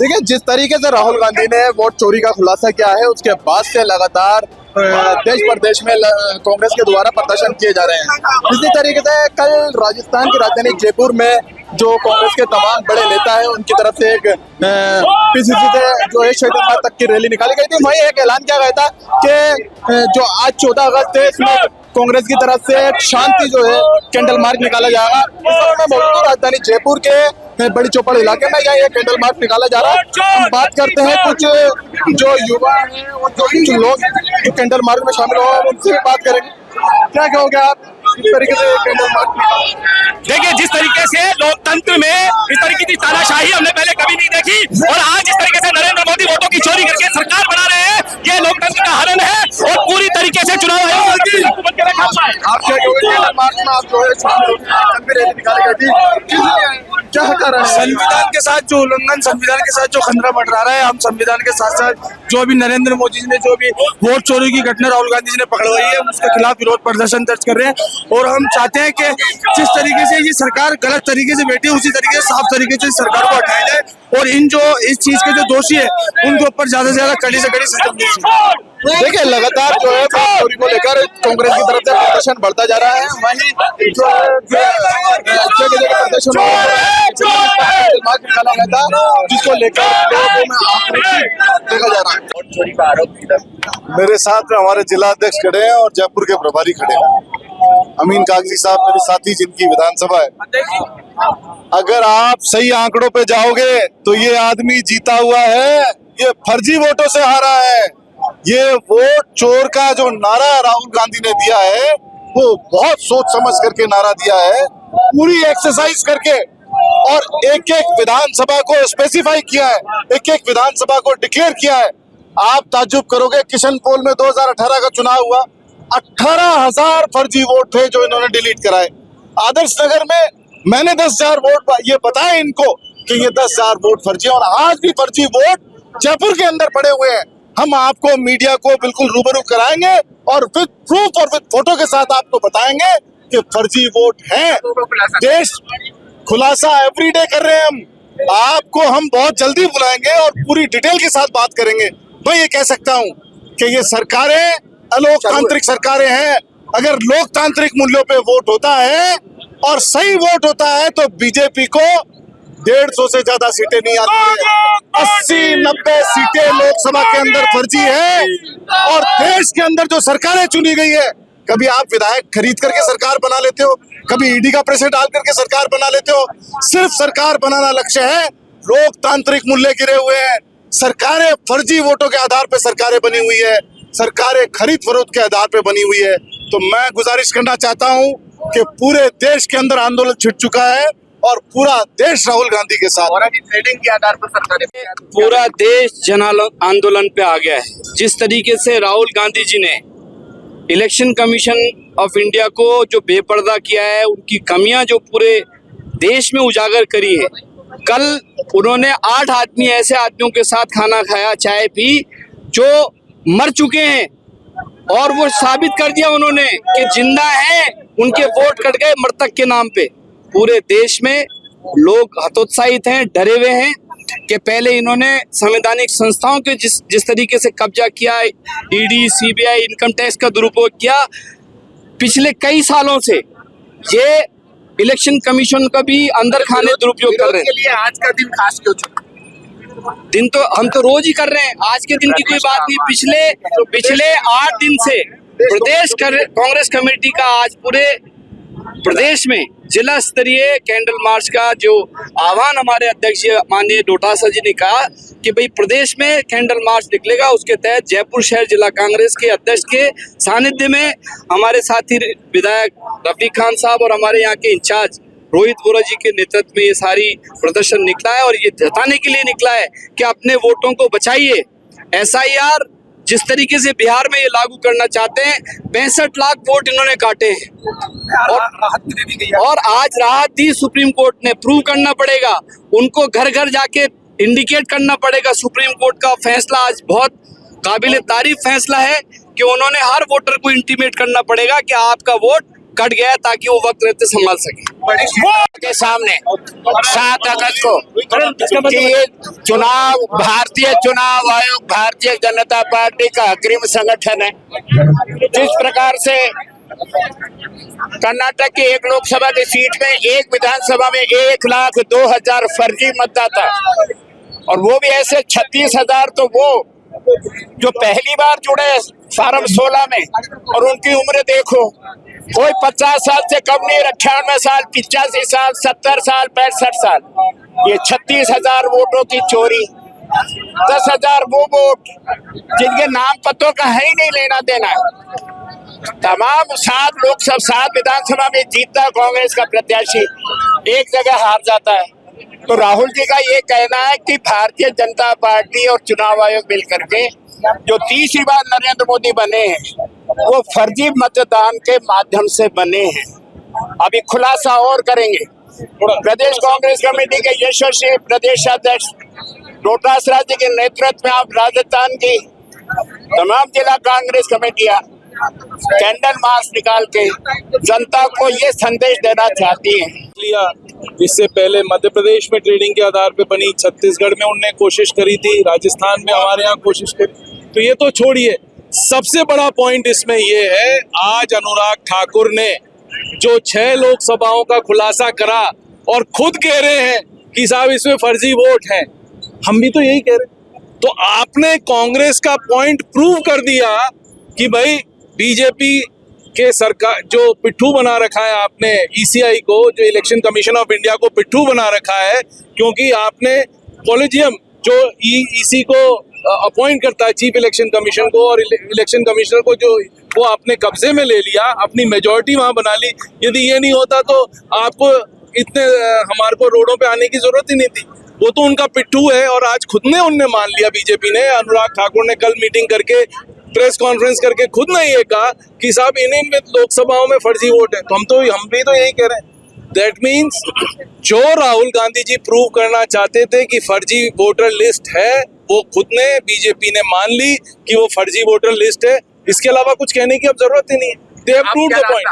देखिए, जिस तरीके से राहुल गांधी ने वोट चोरी का खुलासा किया है, उसके बाद से लगातार देश प्रदेश में कांग्रेस के द्वारा प्रदर्शन किए जा रहे हैं। इसी तरीके से कल राजस्थान की राजधानी जयपुर में जो कांग्रेस के तमाम बड़े नेता हैं, उनकी तरफ से एक पीसीसी से जो है शहीद मार्ग तक की रैली निकाली गई थी। वहीं एक ऐलान किया गया था कि जो आज 14 अगस्त है, इसमें कांग्रेस की तरफ से एक शांति जो है कैंडल मार्च निकाला जाएगा। इस समय मैं मौजूद हूं राजधानी जयपुर के बड़ी चौपड़ इलाके में। यहाँ एक कैंडल मार्च निकाला जा रहा है। हम बात करते हैं कुछ जो युवा हैं और जो कुछ लोग जो कैंडल मार्च में शामिल हुए, उनसे भी बात करेंगे। क्या कहोगे आप इस तरीके से कैंडल मार्च? देखिए, जिस तरीके से लोकतंत्र में इस तरीके की तानाशाही हमने पहले कभी नहीं देखी, और आज जिस तरीके से नरेंद्र मोदी वोटों की चोरी करके सरकार बना रहे हैं, ये लोकतंत्र का हनन है और पूरी तरीके से चुनाव आयोग आप क्या कहोगे? कैंडल मार्च में आप जो है शामिल रैली निकाली गई थी, क्या कारण है? संविधान के साथ जो उल्लंघन, संविधान के साथ जो खतरा मंडरा रहा है, हम संविधान के साथ साथ जो भी नरेंद्र मोदी जी ने जो भी वोट चोरी की घटना राहुल गांधी जी ने पकड़वाई है, उसके खिलाफ विरोध प्रदर्शन दर्ज कर रहे हैं। और हम चाहते हैं कि जिस तरीके से ये सरकार गलत तरीके से बैठी है, उसी तरीके से साफ तरीके से सरकार को हटाया जाए और इन जो इस चीज के जो दोषी है, उनके ऊपर ज्यादा से ज्यादा कड़ी से कड़ी सजा मिलनी चाहिए। देखिए, लगातार जो है वोट चोरी को लेकर कांग्रेस की तरफ से प्रदर्शन बढ़ता जा रहा है। वहीं जो जगह प्रदर्शन मार्च निकाला गया था, जिसको लेकर लोगों में आक्रोश देखा जा रहा है। वोट चोरी का आरोप मेरे साथ में हमारे जिला अध्यक्ष खड़े हैं और जयपुर के प्रभारी खड़े हैं, अमीन कागजी साहब मेरे साथी, जिनकी विधानसभा है। अगर आप सही आंकड़ों पे जाओगे तो ये आदमी जीता हुआ है, ये फर्जी वोटों से हारा है। ये वोट चोर का जो नारा राहुल गांधी ने दिया है, वो बहुत सोच समझ करके नारा दिया है, पूरी एक्सरसाइज करके, और एक एक विधानसभा को स्पेसिफाई किया है, एक एक विधानसभा को डिक्लेयर किया है। आप ताज्जुब करोगे, किशनपोल में 2018 का चुनाव हुआ, 18,000 फर्जी वोट थे जो इन्होंने डिलीट कराए। आदर्श नगर में मैंने 10,000 वोट ये बताया इनको कि ये 10,000 वोट फर्जी, और आज भी फर्जी वोट जयपुर के अंदर पड़े हुए हैं। हम आपको, मीडिया को बिल्कुल रूबरू कराएंगे और विद प्रूफ और विद फोटो के साथ आपको बताएंगे कि फर्जी वोट हैं। देश खुलासा एवरीडे कर रहे हैं हम, आपको हम बहुत जल्दी बुलाएंगे और पूरी डिटेल के साथ बात करेंगे। मैं ये कह सकता हूँ कि ये सरकारें अलोकतांत्रिक सरकारें हैं। अगर लोकतांत्रिक मूल्यों पे वोट होता है और सही वोट होता है तो बीजेपी को 150 से ज्यादा सीटें नहीं आती है। 80-90 सीटें लोकसभा के अंदर फर्जी है। और देश के अंदर जो सरकारें चुनी गई है, कभी आप विधायक खरीद करके सरकार बना लेते हो, कभी ईडी का प्रेशर डाल करके सरकार बना लेते हो। सिर्फ सरकार बनाना लक्ष्य है। लोकतांत्रिक मूल्य गिरे हुए हैं। सरकारें फर्जी वोटों के आधार पर सरकारें बनी हुई है, सरकारें खरीद फरोख्त के आधार पर बनी हुई है। तो मैं गुजारिश करना चाहता हूं कि पूरे देश के अंदर आंदोलन छिड़ चुका है और पूरा देश राहुल गांधी के साथ, और अभी ट्रेडिंग के आधार पर सरकारें, पूरा देश जन आंदोलन पे आ गया है। जिस तरीके से राहुल गांधी जी ने इलेक्शन कमीशन ऑफ इंडिया को जो बेपर्दा किया है, उनकी कमियां जो पूरे देश में उजागर करी है। कल उन्होंने 8 आदमी, ऐसे आदमियों के साथ खाना खाया, चाय पी, जो मर चुके हैं, और वो साबित कर दिया उन्होंने कि जिंदा हैं, उनके वोट कट गए मृतक के नाम पे। पूरे देश में लोग हतोत्साहित हैं, डरे हुए हैं कि पहले इन्होंने संवैधानिक संस्थाओं के जिस तरीके से कब्जा किया, ईडी, सीबीआई, इनकम टैक्स का दुरुपयोग किया, पिछले कई सालों से ये इलेक्शन कमीशन का भी अंदर खाने दुरुपयोग कर रहे हैं। आज का दिन खास क्यों चुना? दिन तो हम तो रोज ही कर रहे हैं, आज के दिन की कोई बात नहीं। पिछले 8 दिन से प्रदेश कांग्रेस कमेटी का आज पूरे प्रदेश में जिला स्तरीय कैंडल मार्च का जो आह्वान हमारे अध्यक्ष माननीय डोटासरा जी ने कहा कि भाई प्रदेश में कैंडल मार्च निकलेगा, उसके तहत जयपुर शहर जिला कांग्रेस के अध्यक्ष के सानिध्य में हमारे साथी विधायक रफीक खान साहब और हमारे यहाँ के इंचार्ज रोहित बोरा जी के नेतृत्व में ये सारी प्रदर्शन निकला है, और ये जताने के लिए निकला है कि अपने वोटों को बचाइए। SIR जिस तरीके से बिहार में ये लागू करना चाहते हैं, 65 लाख वोट इन्होंने काटे हैं, और आज राहत दी सुप्रीम कोर्ट ने। प्रूव करना पड़ेगा उनको, घर घर जाके इंडिकेट करना पड़ेगा। सुप्रीम कोर्ट का फैसला आज बहुत काबिल तारीफ फैसला है कि उन्होंने हर वोटर को इंटीमेट करना पड़ेगा कि आपका वोट कट गया ताकि वो वक्त रहते संभाल सके। के सामने 7 अगस्त को कि ये चुनाव भारतीय चुनाव आयोग भारतीय जनता पार्टी का अग्रिम संगठन है। जिस प्रकार से कर्नाटक की एक लोकसभा की सीट में एक विधानसभा में 1,02,000 फर्जी मतदाता, और वो भी ऐसे 36,000 तो वो जो पहली बार जुड़े फार्म 16 में, और उनकी उम्र देखो, कोई 50 साल से कम नहीं, 98 साल, 85 साल, 70 साल, 65 साल। ये 36,000 वोटों की चोरी, 10,000 वो वोट जिनके नाम पत्रों का है ही नहीं लेना देना। तमाम 7 विधानसभा में जीतता कांग्रेस का प्रत्याशी, एक जगह हार जाता है। तो राहुल जी का ये कहना है कि भारतीय जनता पार्टी और चुनाव आयोग मिलकर के जो तीसरी बार नरेंद्र मोदी बने हैं वो फर्जी मतदान के माध्यम से बने हैं। अभी खुलासा और करेंगे। प्रदेश कांग्रेस कमेटी के यशस्वी प्रदेशाध्यक्ष रोहतास राज्य के नेतृत्व में आप राजस्थान की तमाम जिला कांग्रेस कमेटियां कैंडल मार्च निकाल के जनता को ये संदेश देना चाहती हैं। लिया इससे पहले मध्य प्रदेश में ट्रेडिंग के आधार पे बनी, छत्तीसगढ़ में उनने कोशिश करी थी, राजस्थान में हमारे यहाँ कोशिश करी। तो ये तो छोड़िए, सबसे बड़ा पॉइंट इसमें ये है, आज अनुराग ठाकुर ने जो 6 लोकसभाओं का खुलासा करा और खुद कह रहे हैं कि साहब इसमें फर्जी वोट हैं, हम भी तो यही कह रहे हैं। तो आपने कांग्रेस का पॉइंट प्रूव कर दिया कि भाई बीजेपी के सरकार जो पिट्ठू बना रखा है आपने, ईसीआई को, जो इलेक्शन कमीशन ऑफ इंडिया को पिट्ठू बना रखा है, क्योंकि आपने कॉलेजियम जो ईसी को अपॉइंट करता है, चीफ इलेक्शन कमीशन को, और इलेक्शन कमिश्नर को जो वो अपने कब्जे में ले लिया, अपनी मेजॉरिटी वहां बना ली। यदि ये नहीं होता तो आपको इतने हमारे को रोडों पे आने की जरूरत ही नहीं थी। वो तो उनका पिट्ठू है, और आज खुद ने उनने मान लिया, बीजेपी ने, अनुराग ठाकुर ने कल मीटिंग करके प्रेस कॉन्फ्रेंस करके खुद ने ये कहा कि साहब इन्हीं में लोकसभाओं में फर्जी वोट है। तो हम भी तो यही कह रहे हैं। दैट मीन्स जो राहुल गांधी जी प्रूव करना चाहते थे कि फर्जी वोटर लिस्ट है, वो खुद ने, बीजेपी ने मान ली कि वो फर्जी वोटर लिस्ट है। इसके अलावा कुछ कहने की अब जरूरत ही नहीं है। They have proved the point.